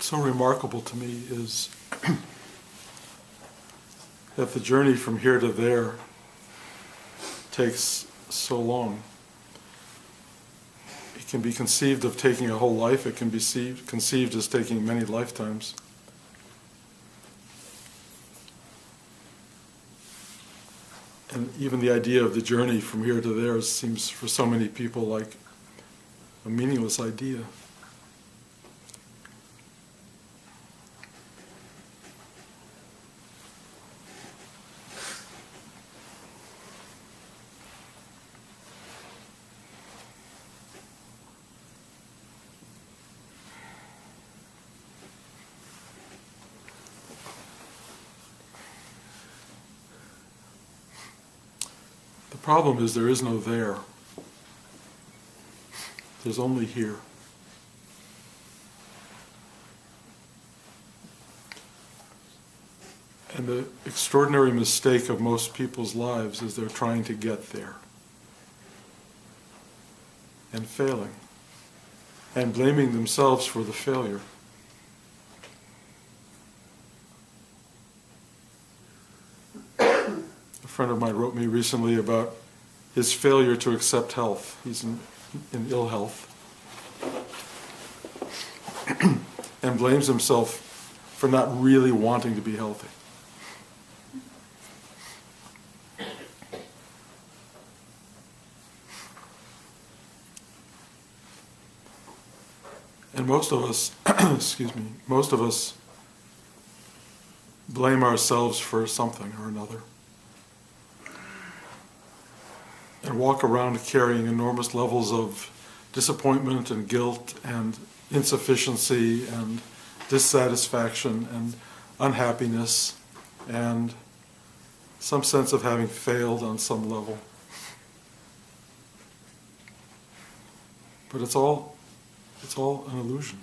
so remarkable to me is that the journey from here to there takes so long. It can be conceived of taking a whole life. It can be conceived as taking many lifetimes. And even the idea of the journey from here to there seems for so many people like a meaningless idea. The problem is there is no there. There's only here. And the extraordinary mistake of most people's lives is they're trying to get there and failing and blaming themselves for the failure. A friend of mine wrote me recently about his failure to accept health. He's in ill health and blames himself for not really wanting to be healthy. And most of us, most of us blame ourselves for something or another and walk around carrying enormous levels of disappointment and guilt and insufficiency and dissatisfaction and unhappiness and some sense of having failed on some level. But it's all an illusion.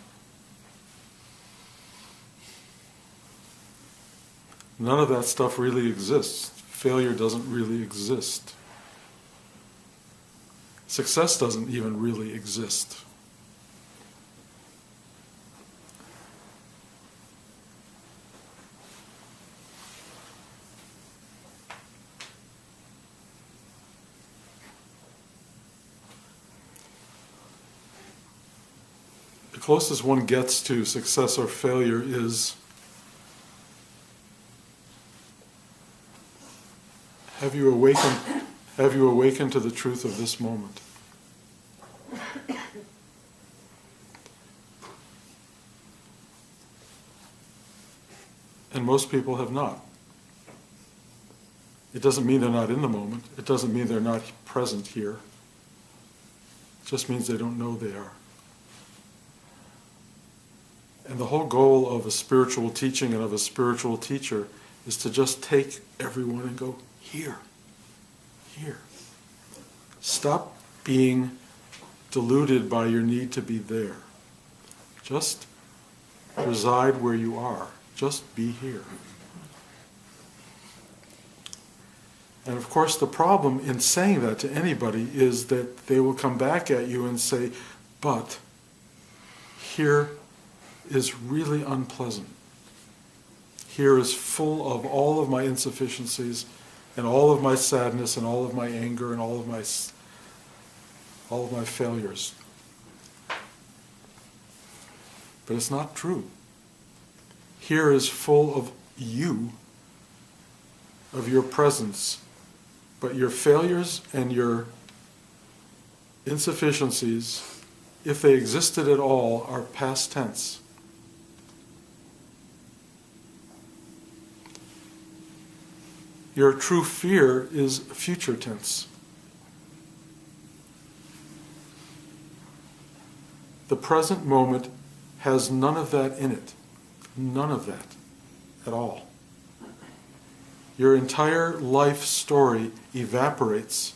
None of that stuff really exists. Failure doesn't really exist. Success doesn't even really exist. The closest one gets to success or failure is, have you awakened to the truth of this moment? And most people have not. It doesn't mean they're not in the moment. It doesn't mean they're not present here. It just means they don't know they are. And the whole goal of a spiritual teaching and of a spiritual teacher is to just take everyone and go, here, here. Stop being deluded by your need to be there. Just reside where you are. Just be here. And of course the problem in saying that to anybody is that they will come back at you and say, but here is really unpleasant. Here is full of all of my insufficiencies and all of my sadness and all of my anger and all of my failures. But it's not true. Here is full of you, of your presence, but your failures and your insufficiencies, if they existed at all, are past tense. Your true fear is future tense. The present moment has none of that in it. None of that at all. Your entire life story evaporates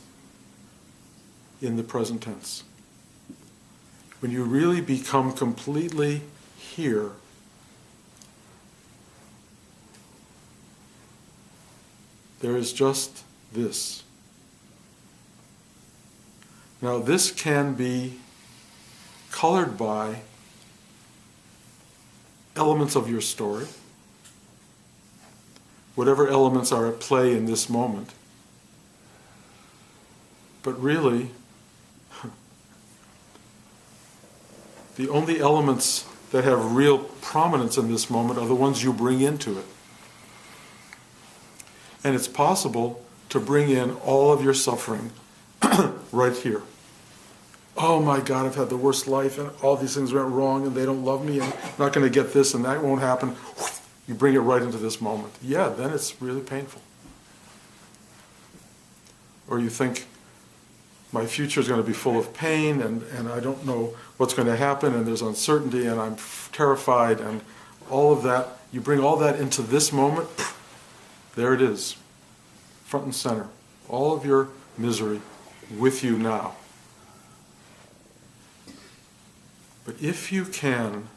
in the present tense. When you really become completely here, there is just this. Now this can be colored by elements of your story, whatever elements are at play in this moment. But really, the only elements that have real prominence in this moment are the ones you bring into it. And it's possible to bring in all of your suffering right here. Oh my God, I've had the worst life and all these things went wrong and they don't love me and I'm not going to get this and that won't happen. You bring it right into this moment. Yeah, then it's really painful. Or you think, my future is going to be full of pain and I don't know what's going to happen and there's uncertainty and I'm terrified and all of that. You bring all that into this moment, there it is, front and center. All of your misery with you now. But if you can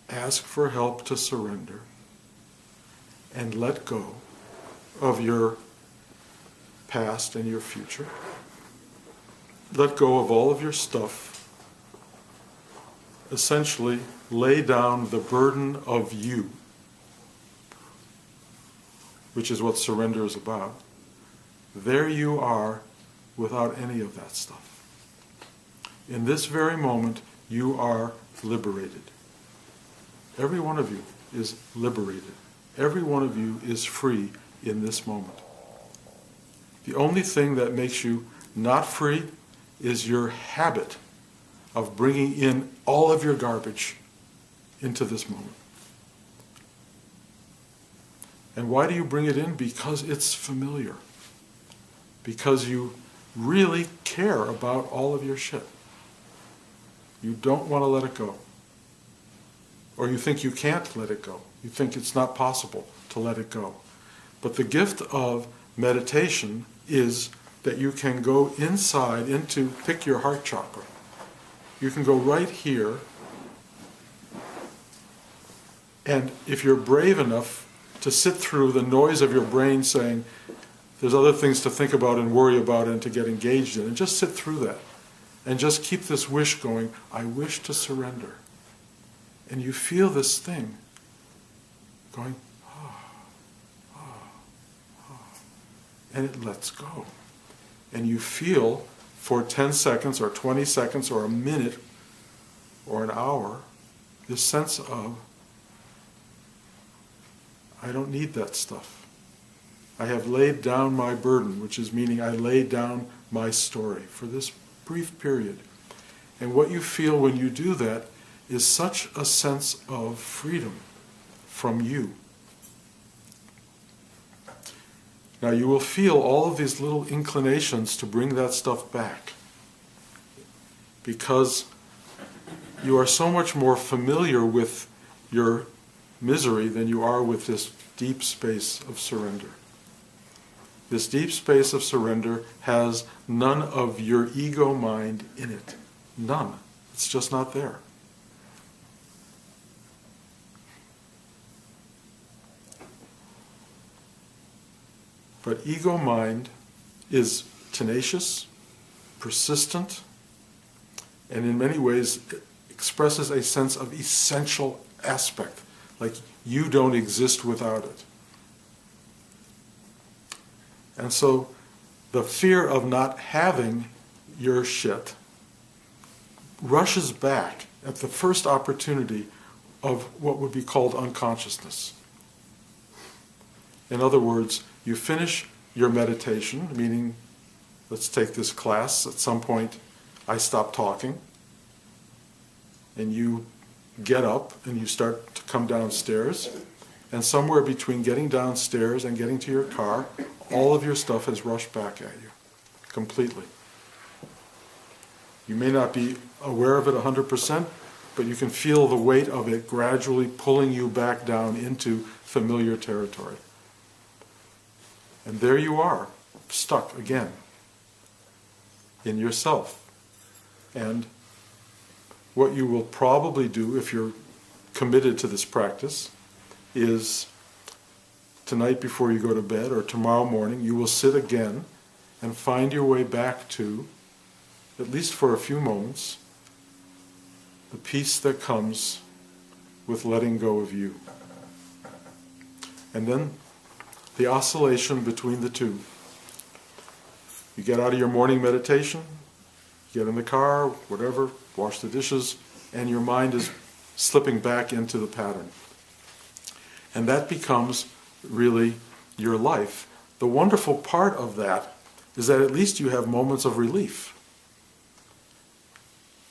ask for help to surrender and let go of your past and your future, let go of all of your stuff, essentially lay down the burden of you, which is what surrender is about. There you are without any of that stuff. In this very moment, you are liberated. Every one of you is liberated. Every one of you is free in this moment. The only thing that makes you not free is your habit of bringing in all of your garbage into this moment. And why do you bring it in? Because it's familiar. Because you really care about all of your shit. You don't want to let it go. Or you think you can't let it go. You think it's not possible to let it go. But the gift of meditation is that you can go inside into, pick your heart chakra. You can go right here, and if you're brave enough to sit through the noise of your brain saying, there's other things to think about and worry about and to get engaged in, and just sit through that. And just keep this wish going, I wish to surrender. And you feel this thing going, and it lets go. And you feel for 10 seconds or 20 seconds or a minute or an hour this sense of, I don't need that stuff. I have laid down my burden, which is meaning I laid down my story for this brief period. And what you feel when you do that is such a sense of freedom from you. Now you will feel all of these little inclinations to bring that stuff back, because you are so much more familiar with your misery than you are with this deep space of surrender. This deep space of surrender has none of your ego mind in it. None. It's just not there. But ego mind is tenacious, persistent, and in many ways expresses a sense of essential aspect, like you don't exist without it. And so the fear of not having your shit rushes back at the first opportunity of what would be called unconsciousness. In other words, you finish your meditation, meaning, let's take this class, at some point I stop talking, and you get up and you start to come downstairs, and somewhere between getting downstairs and getting to your car, all of your stuff has rushed back at you, completely. You may not be aware of it 100%, but you can feel the weight of it gradually pulling you back down into familiar territory. And there you are, stuck again in yourself. And what you will probably do if you're committed to this practice is tonight before you go to bed or tomorrow morning, you will sit again and find your way back to, at least for a few moments, the peace that comes with letting go of you. And then the oscillation between the two. You get out of your morning meditation, get in the car, whatever, wash the dishes, and your mind is slipping back into the pattern. And that becomes really your life. The wonderful part of that is that at least you have moments of relief.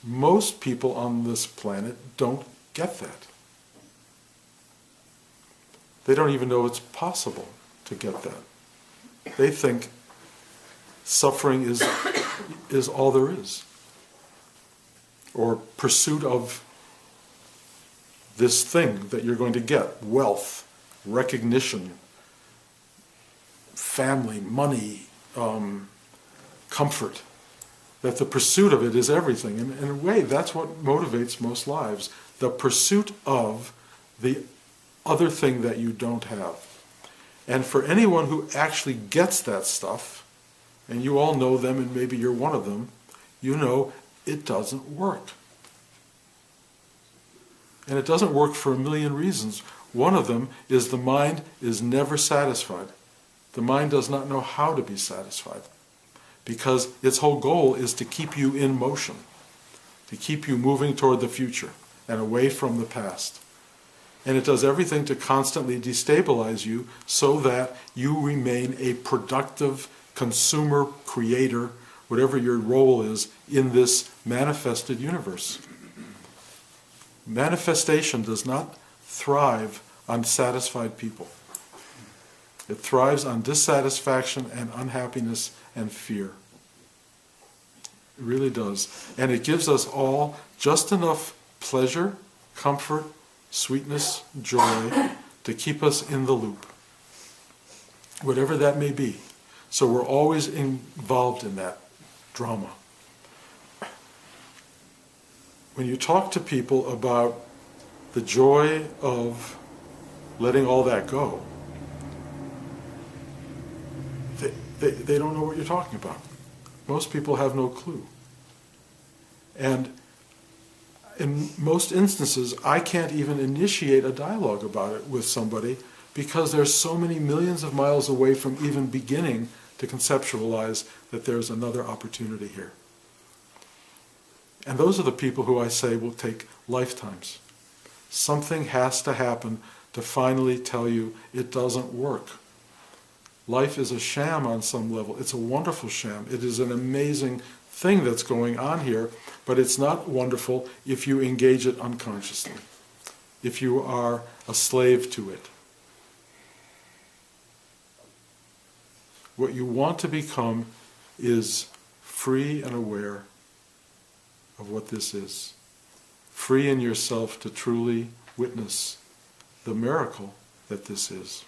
Most people on this planet don't get that. They don't even know it's possible to get that. They think suffering is all there is. Or pursuit of this thing that you're going to get, wealth, recognition, family, money, comfort, that the pursuit of it is everything. And in a way, that's what motivates most lives, the pursuit of the other thing that you don't have. And for anyone who actually gets that stuff, and you all know them and maybe you're one of them, you know it doesn't work. And it doesn't work for a million reasons. One of them is the mind is never satisfied. The mind does not know how to be satisfied, because its whole goal is to keep you in motion, to keep you moving toward the future and away from the past. And it does everything to constantly destabilize you so that you remain a productive consumer, creator, whatever your role is in this manifested universe. Manifestation does not thrive on satisfied people. It thrives on dissatisfaction and unhappiness and fear. It really does. And it gives us all just enough pleasure, comfort, sweetness, joy to keep us in the loop, whatever that may be. So we're always involved in that drama. When you talk to people about the joy of letting all that go, they don't know what you're talking about. Most people have no clue. And in most instances, I can't even initiate a dialogue about it with somebody because there's so many millions of miles away from even beginning to conceptualize that there's another opportunity here. And those are the people who I say will take lifetimes. Something has to happen to finally tell you it doesn't work. Life is a sham on some level. It's a wonderful sham. It is an amazing thing that's going on here, but it's not wonderful if you engage it unconsciously, if you are a slave to it. What you want to become is free and aware of what this is. Free in yourself to truly witness the miracle that this is.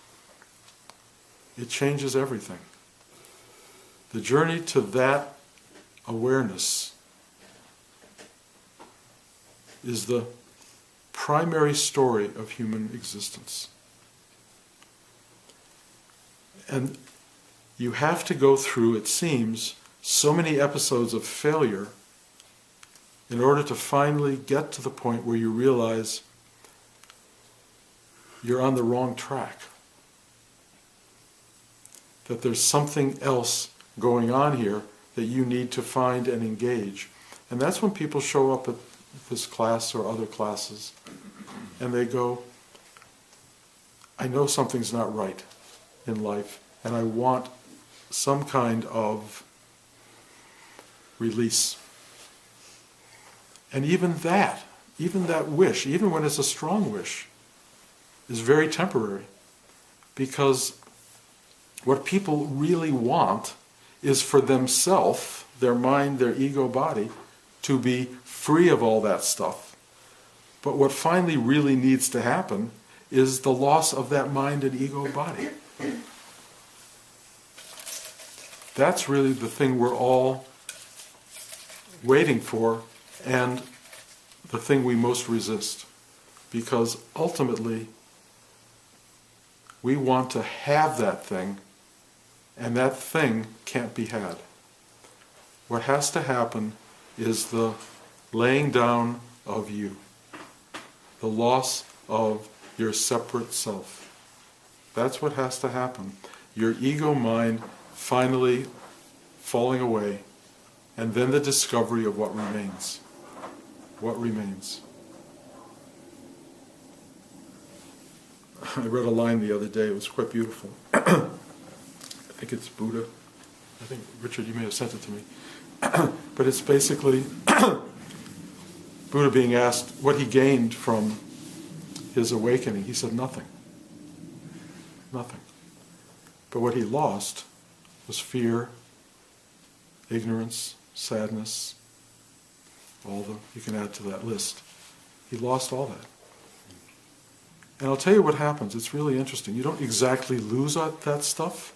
It changes everything. The journey to that awareness is the primary story of human existence. And you have to go through, it seems, so many episodes of failure in order to finally get to the point where you realize you're on the wrong track. That there's something else going on here that you need to find and engage. And that's when people show up at this class or other classes and they go, I know something's not right in life and I want some kind of release. And even that wish, even when it's a strong wish, is very temporary. Because what people really want is for themselves, their mind, their ego body, to be free of all that stuff. But what finally really needs to happen is the loss of that mind and ego body. That's really the thing we're all waiting for, and the thing we most resist. Because ultimately, we want to have that thing, and that thing can't be had. What has to happen is the laying down of you, the loss of your separate self. That's what has to happen. Your ego mind finally falling away, and then the discovery of what remains. What remains? I read a line the other day, it was quite beautiful. I think it's Buddha. I think, Richard, you may have sent it to me. But it's basically Buddha being asked what he gained from his awakening. He said nothing. Nothing. But what he lost was fear, ignorance, sadness, you can add to that list. He lost all that. And I'll tell you what happens. It's really interesting. You don't exactly lose that stuff.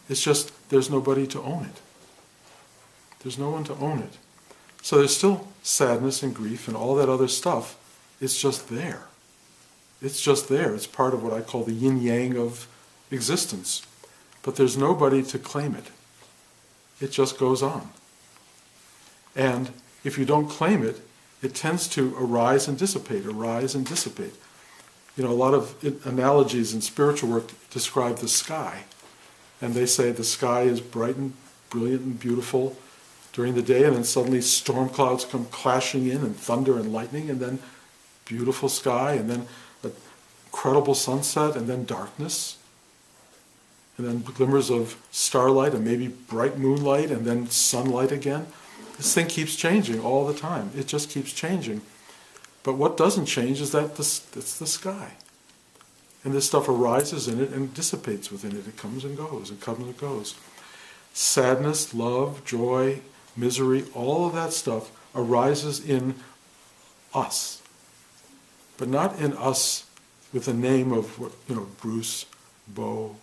It's just there's nobody to own it. There's no one to own it. So there's still sadness and grief and all that other stuff. It's just there. It's just there. It's part of what I call the yin-yang of existence. But there's nobody to claim it. It just goes on. And if you don't claim it, it tends to arise and dissipate, arise and dissipate. You know, a lot of analogies in spiritual work describe the sky. And they say the sky is bright and brilliant and beautiful during the day, and then suddenly storm clouds come clashing in, and thunder and lightning, and then beautiful sky, and then an incredible sunset, and then darkness, and then glimmers of starlight, and maybe bright moonlight, and then sunlight again. This thing keeps changing all the time. It just keeps changing. But what doesn't change is that it's the sky. And this stuff arises in it and dissipates within it. It comes and goes, it comes and goes. Sadness, love, joy, misery, all of that stuff arises in us. But not in us with a name of, Bruce, Bo.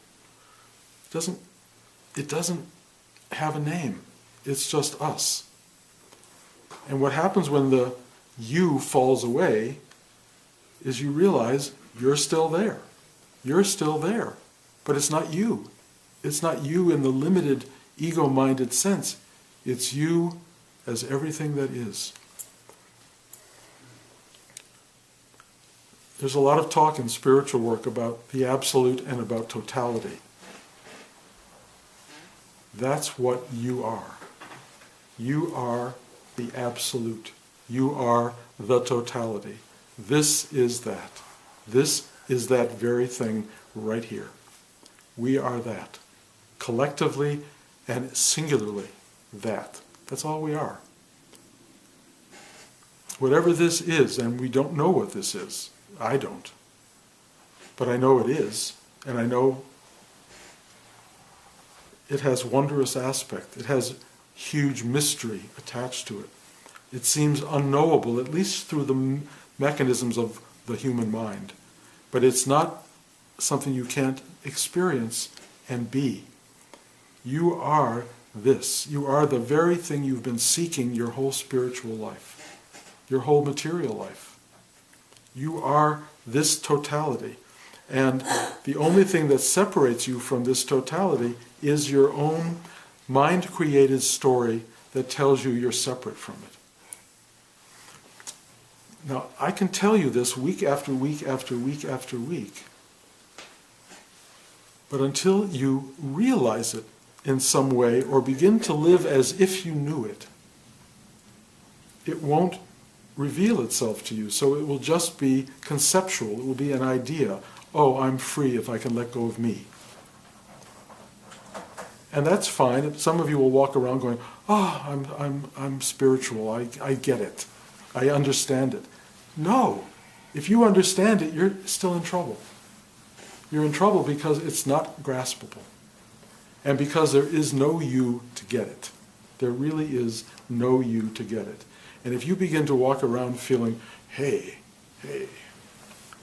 It doesn't have a name. It's just us. And what happens when the you falls away is you realize you're still there. You're still there. But it's not you. It's not you in the limited ego-minded sense. It's you as everything that is. There's a lot of talk in spiritual work about the absolute and about totality. That's what you are. You are the absolute. You are the totality. This is that. This is that very thing right here. We are that. Collectively and singularly, that. That's all we are. Whatever this is, and we don't know what this is. I don't. But I know it is, and I know it has wondrous aspect. It has huge mystery attached to it. It seems unknowable, at least through the mechanisms of the human mind. But it's not something you can't experience and be. You are this. You are the very thing you've been seeking your whole spiritual life, your whole material life. You are this totality. And the only thing that separates you from this totality is your own mind-created story that tells you you're separate from it. Now, I can tell you this week after week after week after week, but until you realize it in some way or begin to live as if you knew it, it won't reveal itself to you. So it will just be conceptual. It will be an idea. Oh, I'm free if I can let go of me. And that's fine. Some of you will walk around going, I'm spiritual. I get it. I understand it. No. If you understand it, you're still in trouble. You're in trouble because it's not graspable. And because there is no you to get it. There really is no you to get it. And if you begin to walk around feeling, hey,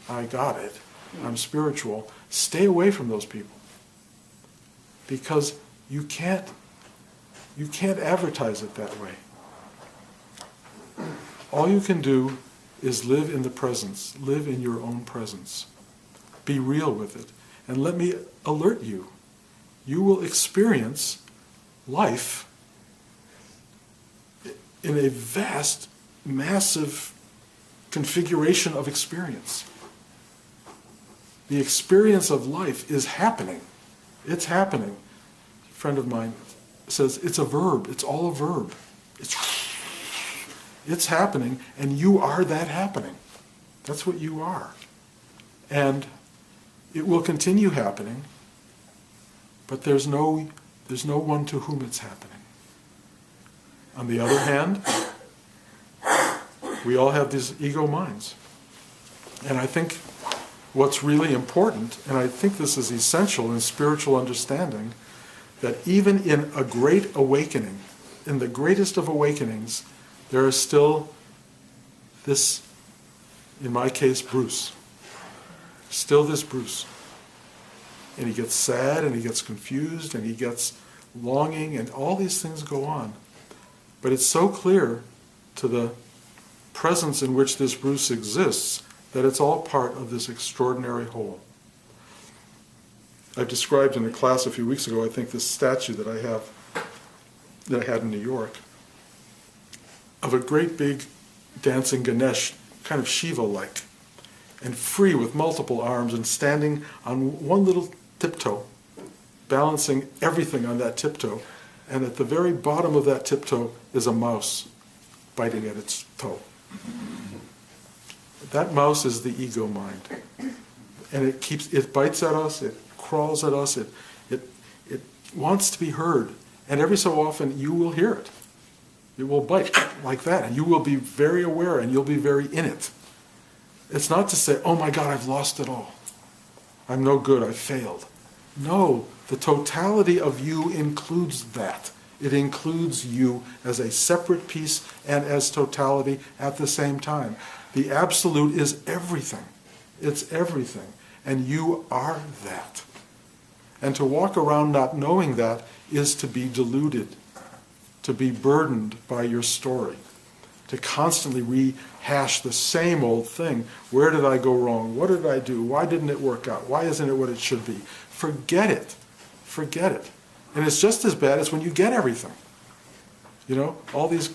I got it, I'm spiritual, stay away from those people. Because you can't advertise it that way. All you can do is live in the presence, live in your own presence. Be real with it. And let me alert you. You will experience life in a vast, massive configuration of experience. The experience of life is happening. It's happening. A friend of mine says it's a verb. It's all a verb. It's happening, and you are that happening. That's what you are. And it will continue happening, but there's no one to whom it's happening. On the other hand, we all have these ego minds. And I think what's really important, and I think this is essential in spiritual understanding, that even in a great awakening, in the greatest of awakenings, there is still this, in my case, Bruce. Still this Bruce. And he gets sad, and he gets confused, and he gets longing, and all these things go on. But it's so clear to the presence in which this Bruce exists that it's all part of this extraordinary whole. I've described in a class a few weeks ago, I think, this statue that I had in New York, of a great big dancing Ganesh, kind of Shiva-like, and free with multiple arms and standing on one little tiptoe, balancing everything on that tiptoe. And at the very bottom of that tiptoe is a mouse biting at its toe. That mouse is the ego mind. And it bites at us, it crawls at us, it wants to be heard. And every so often you will hear it. It will bite like that, and you will be very aware, and you'll be very in it. It's not to say, oh my God, I've lost it all. I'm no good, I've failed. No, the totality of you includes that. It includes you as a separate piece and as totality at the same time. The absolute is everything. It's everything. And you are that. And to walk around not knowing that is to be deluded, to be burdened by your story, to constantly rehash the same old thing. Where did I go wrong? What did I do? Why didn't it work out? Why isn't it what it should be? Forget it. Forget it. And it's just as bad as when you get everything. You know, all these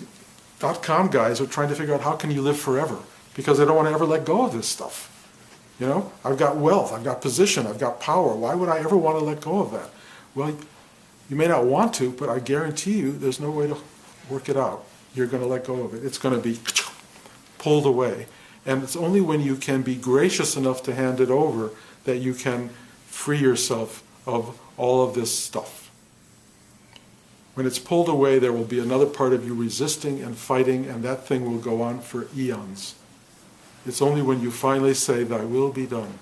.com guys are trying to figure out how can you live forever, because they don't want to ever let go of this stuff. You know, I've got wealth, I've got position, I've got power. Why would I ever want to let go of that? Well, you may not want to, but I guarantee you there's no way to work it out. You're going to let go of it. It's going to be pulled away. And it's only when you can be gracious enough to hand it over that you can free yourself of all of this stuff. When it's pulled away, there will be another part of you resisting and fighting, and that thing will go on for eons. It's only when you finally say, thy will be done.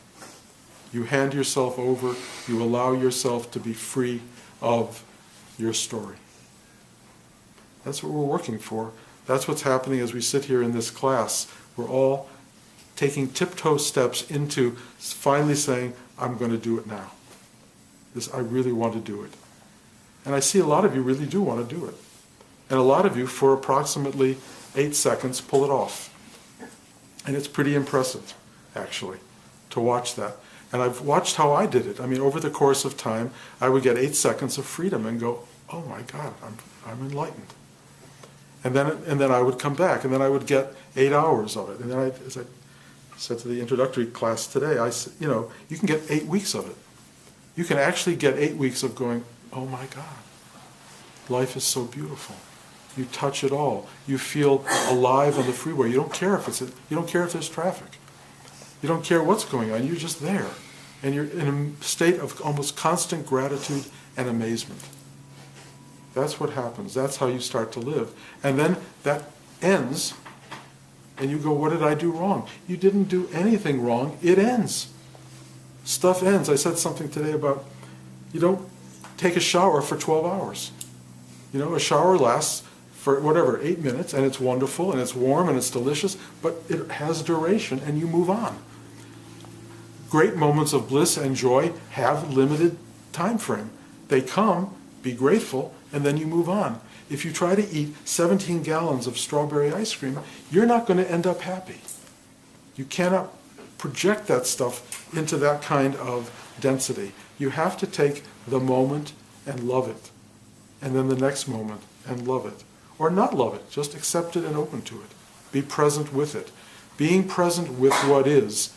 You hand yourself over, you allow yourself to be free of your story. That's what we're working for. That's what's happening as we sit here in this class. We're all taking tiptoe steps into finally saying, I'm going to do it now. I really want to do it. And I see a lot of you really do want to do it. And a lot of you, for approximately 8 seconds, pull it off. And it's pretty impressive, actually, to watch that. And I've watched how I did it. I mean, over the course of time, I would get 8 seconds of freedom and go, oh my God, I'm enlightened. And then I would come back, and then I would get 8 hours of it. And then, as I said to the introductory class today, I said, you know, you can get 8 weeks of it. You can actually get 8 weeks of going, oh my God, life is so beautiful. You touch it all. You feel alive on the freeway. You don't care if there's traffic. You don't care what's going on. You're just there. And you're in a state of almost constant gratitude and amazement. That's what happens. That's how you start to live. And then that ends, and you go, what did I do wrong? You didn't do anything wrong. It ends. Stuff ends. I said something today about you don't take a shower for 12 hours. You know, a shower lasts for 8 minutes, and it's wonderful, and it's warm, and it's delicious, but it has duration, and you move on. Great moments of bliss and joy have limited time frame. They come, be grateful, and then you move on. If you try to eat 17 gallons of strawberry ice cream, you're not going to end up happy. You cannot project that stuff into that kind of density. You have to take the moment and love it, and then the next moment and love it. Or not love it, just accept it and open to it. Be present with it. Being present with what is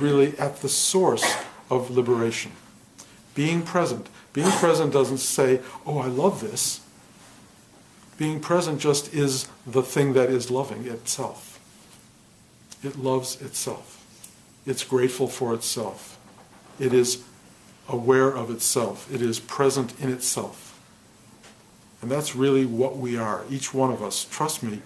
really at the source of liberation. Being present. Being present doesn't say, oh, I love this. Being present just is the thing that is loving itself. It loves itself. It's grateful for itself. It is aware of itself. It is present in itself. And that's really what we are, each one of us. Trust me,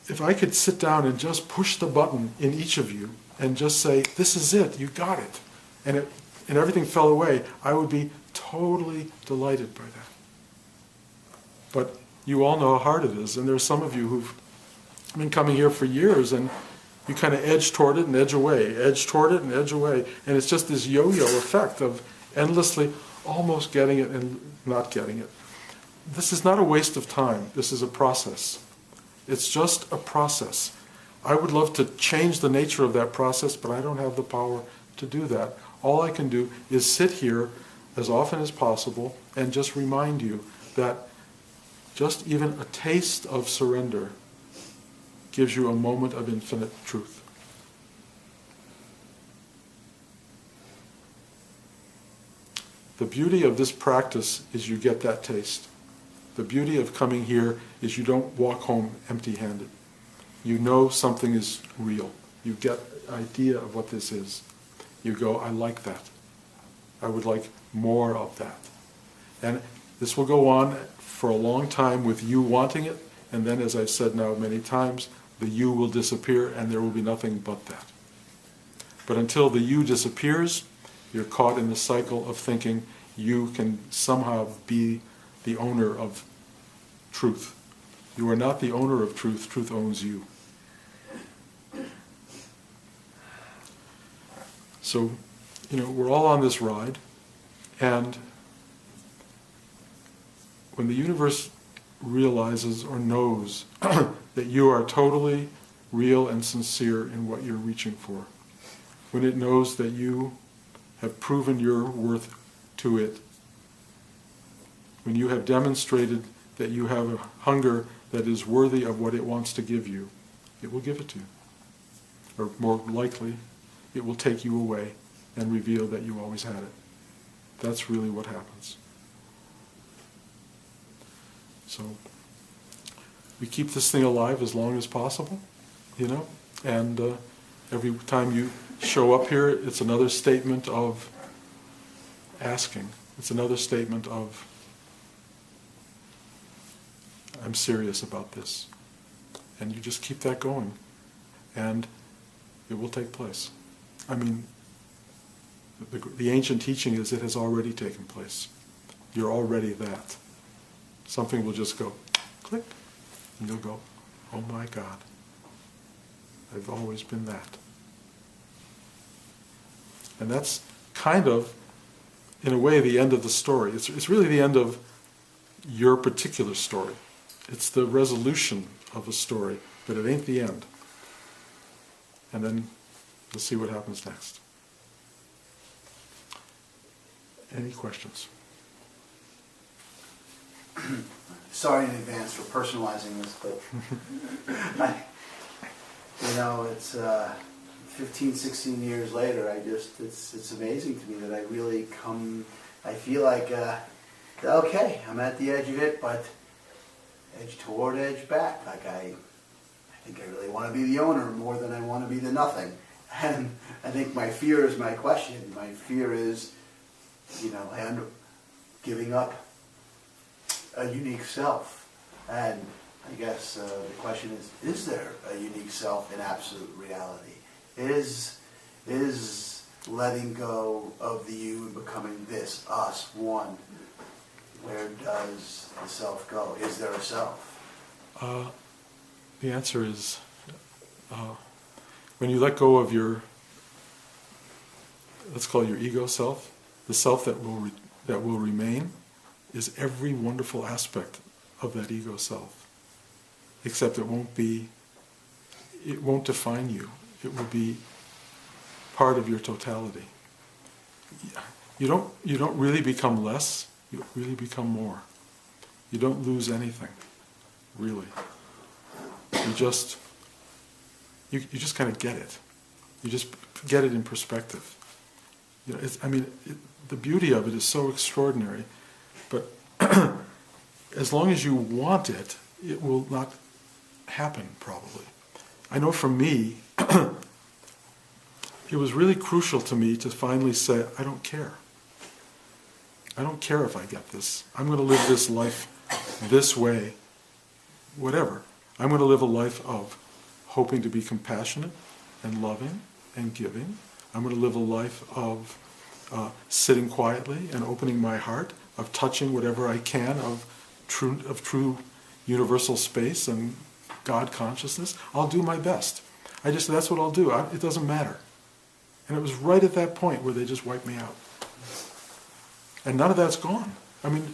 if I could sit down and just push the button in each of you and just say, this is it, you got it, and everything fell away, I would be totally delighted by that. But you all know how hard it is, and there's some of you who've been coming here for years, and you kind of edge toward it and edge away, edge toward it and edge away, and it's just this yo-yo effect of endlessly almost getting it and not getting it. This is not a waste of time. This is a process. It's just a process. I would love to change the nature of that process, but I don't have the power to do that. All I can do is sit here as often as possible and just remind you that just even a taste of surrender gives you a moment of infinite truth. The beauty of this practice is you get that taste. The beauty of coming here is you don't walk home empty-handed. You know something is real. You get an idea of what this is. You go, I like that. I would like more of that. And this will go on for a long time with you wanting it, and then, as I've said now many times, the you will disappear and there will be nothing but that. But until the you disappears, you're caught in the cycle of thinking you can somehow be the owner of truth. You are not the owner of truth. Truth owns you. So, we're all on this ride, and when the universe realizes or knows that you are totally real and sincere in what you're reaching for, when it knows that you have proven your worth to it, when you have demonstrated that you have a hunger that is worthy of what it wants to give you, it will give it to you. Or more likely, it will take you away and reveal that you always had it. That's really what happens. So, we keep this thing alive as long as possible, and every time you show up here, it's another statement of asking. It's another statement of, I'm serious about this. And you just keep that going, and it will take place. I mean, the ancient teaching is it has already taken place. You're already that. Something will just go, click, and you'll go, oh my God, I've always been that. And that's kind of, in a way, the end of the story. It's really the end of your particular story. It's the resolution of a story, but it ain't the end. And then we'll see what happens next. Any questions? Sorry in advance for personalizing this, but it's 15, 16 years later, it's amazing to me that I really I feel like, okay, I'm at the edge of it, but edge toward, edge back. Like I think I really want to be the owner more than I want to be the nothing. And I think my fear is my question. My fear is, and giving up a unique self. And I guess the question is there a unique self in absolute reality? Is letting go of the you and becoming this, us, one? Where does the self go? Is there a self? The answer is, when you let go of your, let's call it your ego self, the self that will remain is every wonderful aspect of that ego self. Except it won't define you. It will be part of your totality. You don't really become less, you really become more. You don't lose anything, really. You just kind of get it. You just get it in perspective. You know, the beauty of it is so extraordinary, but as long as you want it, it will not happen, probably. I know for me, it was really crucial to me to finally say, I don't care. I don't care if I get this. I'm going to live this life this way, whatever. I'm going to live a life of hoping to be compassionate and loving and giving. I'm going to live a life of sitting quietly and opening my heart, of touching whatever I can of true universal space and God consciousness. I'll do my best. That's what I'll do. It doesn't matter. And it was right at that point where they just wiped me out. And none of that's gone. I mean,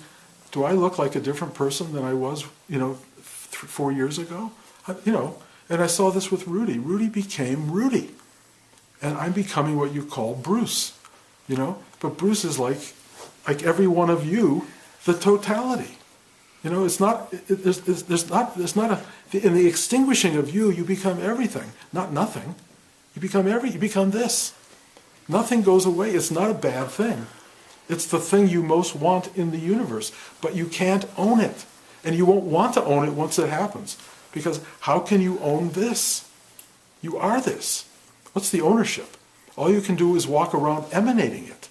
do I look like a different person than I was, 4 years ago? And I saw this with Rudy. Rudy became Rudy. And I'm becoming what you call Bruce, But Bruce is like every one of you, the totality. It's not, there's not in the extinguishing of you become everything, not nothing. You become this. Nothing goes away. It's not a bad thing. It's the thing you most want in the universe, but you can't own it. And you won't want to own it once it happens. Because how can you own this? You are this. What's the ownership? All you can do is walk around emanating it,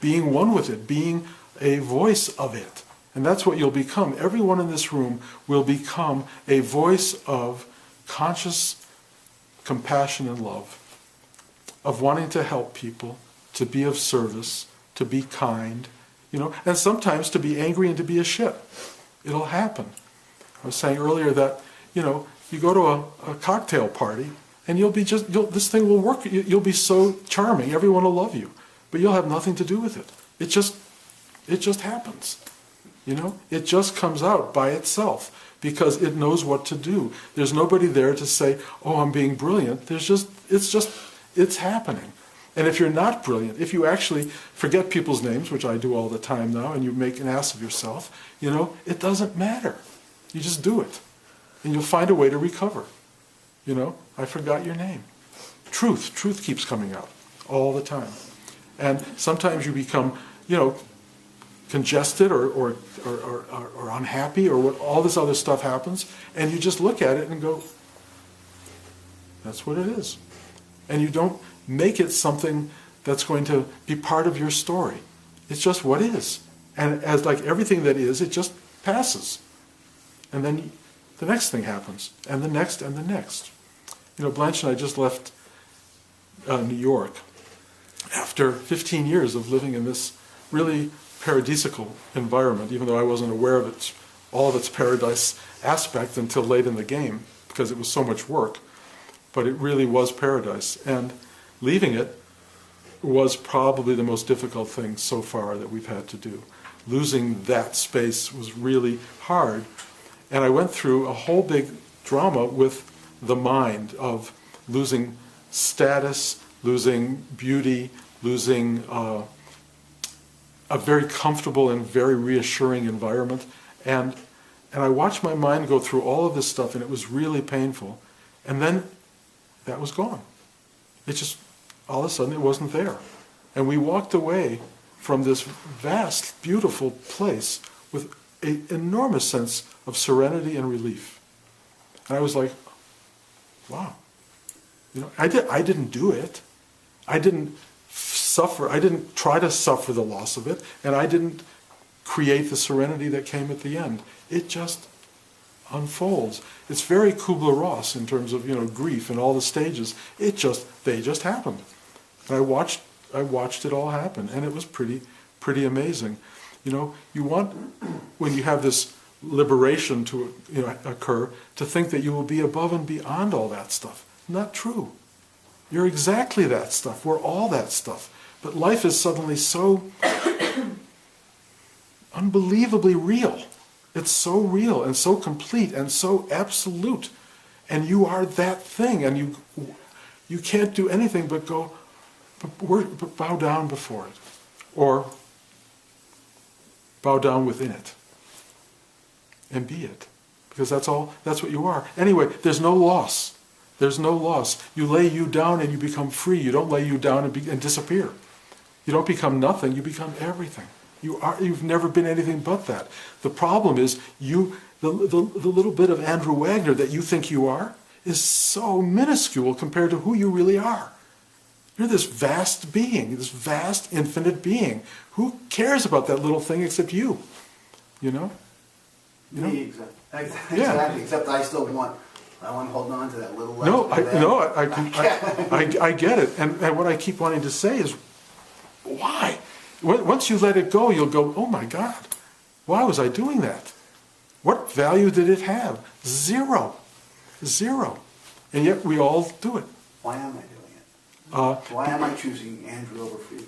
being one with it, being a voice of it. And that's what you'll become. Everyone in this room will become a voice of conscious compassion and love, of wanting to help people, to be of service, to be kind, and sometimes to be angry and to be a shit. It'll happen. I was saying earlier that, you go to a cocktail party and this thing will work. You'll be so charming. Everyone will love you, but you'll have nothing to do with it. It just happens. It just comes out by itself because it knows what to do. There's nobody there to say, oh, I'm being brilliant. It's happening. And if you're not brilliant, if you actually forget people's names, which I do all the time now, and you make an ass of yourself, it doesn't matter. You just do it. And you'll find a way to recover. I forgot your name. Truth keeps coming out all the time. And sometimes you become, congested or unhappy or what all this other stuff happens, and you just look at it and go, that's what it is. And you don't make it something that's going to be part of your story. It's just what is. And as like everything that is, it just passes. And then the next thing happens, and the next, and the next. Blanche and I just left New York after 15 years of living in this really paradisical environment, even though I wasn't aware of all of its paradise aspect until late in the game, because it was so much work. But it really was paradise. And leaving it was probably the most difficult thing so far that we've had to do. Losing that space was really hard. And I went through a whole big drama with the mind of losing status, losing beauty, losing a very comfortable and very reassuring environment. And I watched my mind go through all of this stuff, and it was really painful. And then that was gone. It just, all of a sudden, it wasn't there. And we walked away from this vast, beautiful place with an enormous sense of serenity and relief. And I was like, wow. I didn't do it. I didn't suffer. I didn't try to suffer the loss of it. And I didn't create the serenity that came at the end. It just unfolds. It's very Kubler-Ross in terms of grief and all the stages. They just happened. And I watched it all happen, and it was pretty amazing. You want, when you have this liberation to occur, to think that you will be above and beyond all that stuff. Not true. You're exactly that stuff. We're all that stuff. But life is suddenly so unbelievably real. It's so real and so complete and so absolute. And you are that thing, and you can't do anything but bow down before it. Or bow down within it. And be it. Because that's what you are. Anyway, there's no loss. There's no loss. You lay you down and you become free. You don't lay you down and disappear. You don't become nothing, you become everything. You've never been anything but that. The problem is the little bit of Andrew Wagner that you think you are is so minuscule compared to who you really are. You're this vast being, this vast infinite being. Who cares about that little thing except you? You know? Me, exactly. Yeah. Except I still want holding on to that little. I get it. And what I keep wanting to say is, why? Once you let it go, you'll go, oh my God, why was I doing that? What value did it have? Zero. And yet we all do it. Why am I doing it? Why am I choosing Andrew over freedom?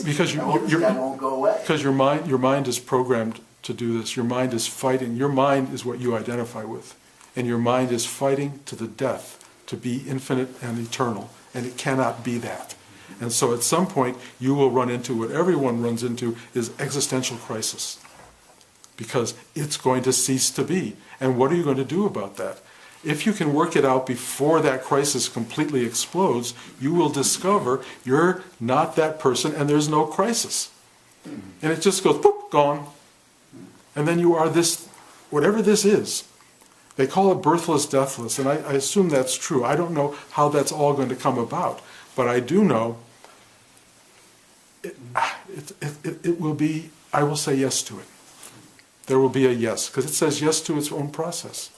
Because that won't go away. Because your mind is programmed to do this. Your mind is fighting. Your mind is what you identify with. And your mind is fighting to the death to be infinite and eternal. And it cannot be that. And so at some point you will run into what everyone runs into is existential crisis. Because it's going to cease to be. And what are you going to do about that? If you can work it out before that crisis completely explodes, you will discover you're not that person and there's no crisis. And it just goes, boop, gone. And then you are this, whatever this is. They call it birthless, deathless, and I assume that's true. I don't know how that's all going to come about. But I do know it will be, I will say yes to it. There will be a yes, because it says yes to its own process.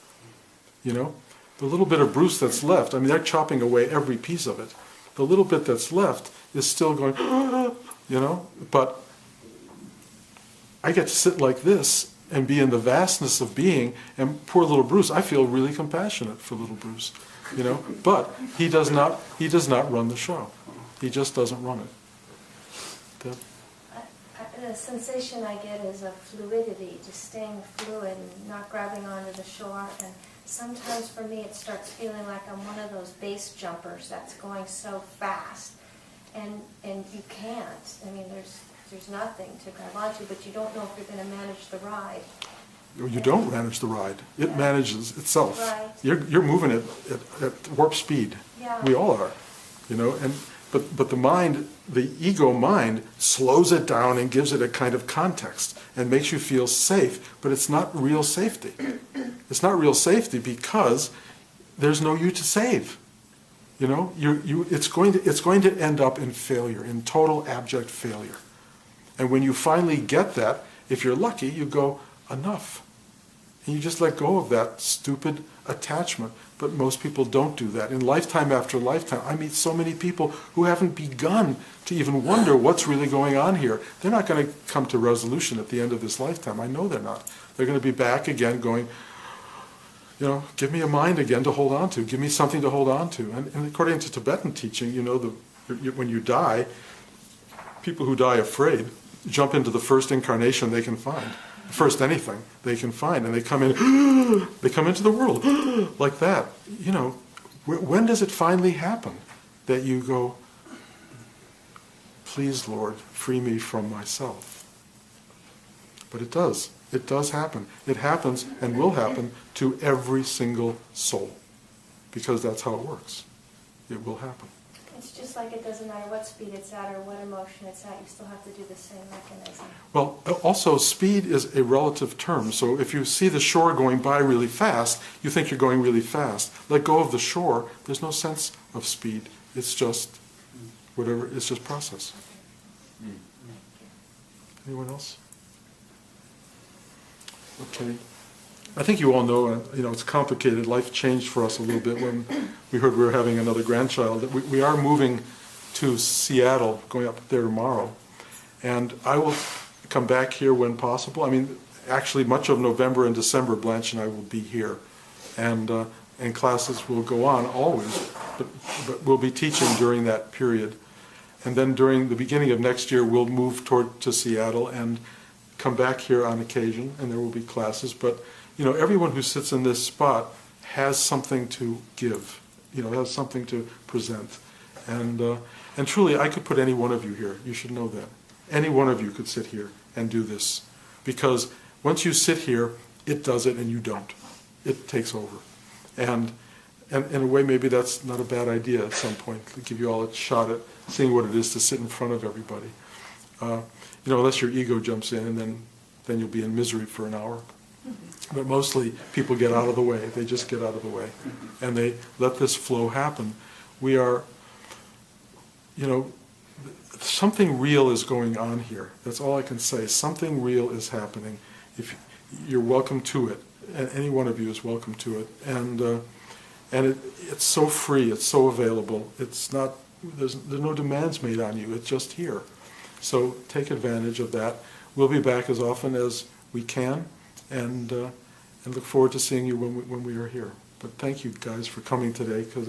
You know, the little bit of Bruce that's left, I mean, they're chopping away every piece of it. The little bit that's left is still going, you know, but I get to sit like this and be in the vastness of being, and poor little Bruce, I feel really compassionate for little Bruce, you know, but he does not run the show. He just doesn't run it. The sensation I get is a fluidity, just staying fluid and not grabbing onto the shore. And sometimes for me it starts feeling like I'm one of those base jumpers that's going so fast. And you can't. I mean, there's nothing to grab onto, but you don't know if you're going to manage the ride. You don't manage the ride. It manages itself. Right. You're moving it at warp speed. Yeah. We all are. You know, but the mind, the ego mind, slows it down and gives it a kind of context and makes you feel safe, but it's not real safety. It's not real safety because there's no you to save. You know, it's going to end up in failure, in total abject failure. And when you finally get that, if you're lucky, you go, enough. And you just let go of that stupid attachment. But most people don't do that. In lifetime after lifetime, I meet so many people who haven't begun to even wonder what's really going on here. They're not going to come to resolution at the end of this lifetime. I know they're not. They're going to be back again going, you know, give me a mind again to hold on to. Give me something to hold on to. And according to Tibetan teaching, you know, when you die, people who die afraid jump into the first incarnation they can find. First anything they can find, and they come in, they come into the world like that. You know, when does it finally happen that you go, please Lord, free me from myself? But it does. It does happen. It happens and will happen to every single soul, because that's how it works. It will happen. It's just like it doesn't matter what speed it's at or what emotion it's at, you still have to do the same mechanism. Well, also speed is a relative term. So if you see the shore going by really fast, you think you're going really fast. Let go of the shore, there's no sense of speed. It's just whatever, it's just process. Anyone else? Okay. I think you all know, you know, it's complicated. Life changed for us a little bit when we heard we were having another grandchild. We are moving to Seattle, going up there tomorrow. And I will come back here when possible. I mean, actually much of November and December, Blanche and I will be here. And classes will go on always, but we'll be teaching during that period. And then during the beginning of next year, we'll move to Seattle and come back here on occasion, and there will be classes. But you know, everyone who sits in this spot has something to give, you know, has something to present. And truly, I could put any one of you here. You should know that. Any one of you could sit here and do this. Because once you sit here, it does it and you don't. It takes over. And And in a way, maybe that's not a bad idea at some point, to give you all a shot at seeing what it is to sit in front of everybody. Unless your ego jumps in, and then you'll be in misery for an hour. But mostly, people get out of the way. They just get out of the way. And they let this flow happen. We are, something real is going on here. That's all I can say. Something real is happening. If you're welcome to it, and any one of you is welcome to it. And it's so free. It's so available. It's not. There's no demands made on you. It's just here. So take advantage of that. We'll be back as often as we can, and look forward to seeing you when we are here. But thank you guys for coming today, because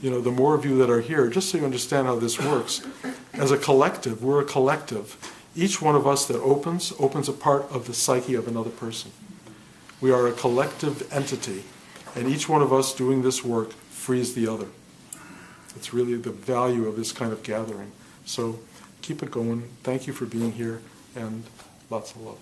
the more of you that are here, just so you understand how this works, as a collective, we're a collective. Each one of us that opens a part of the psyche of another person. We are a collective entity, and each one of us doing this work frees the other. It's really the value of this kind of gathering. So keep it going. Thank you for being here, and lots of love.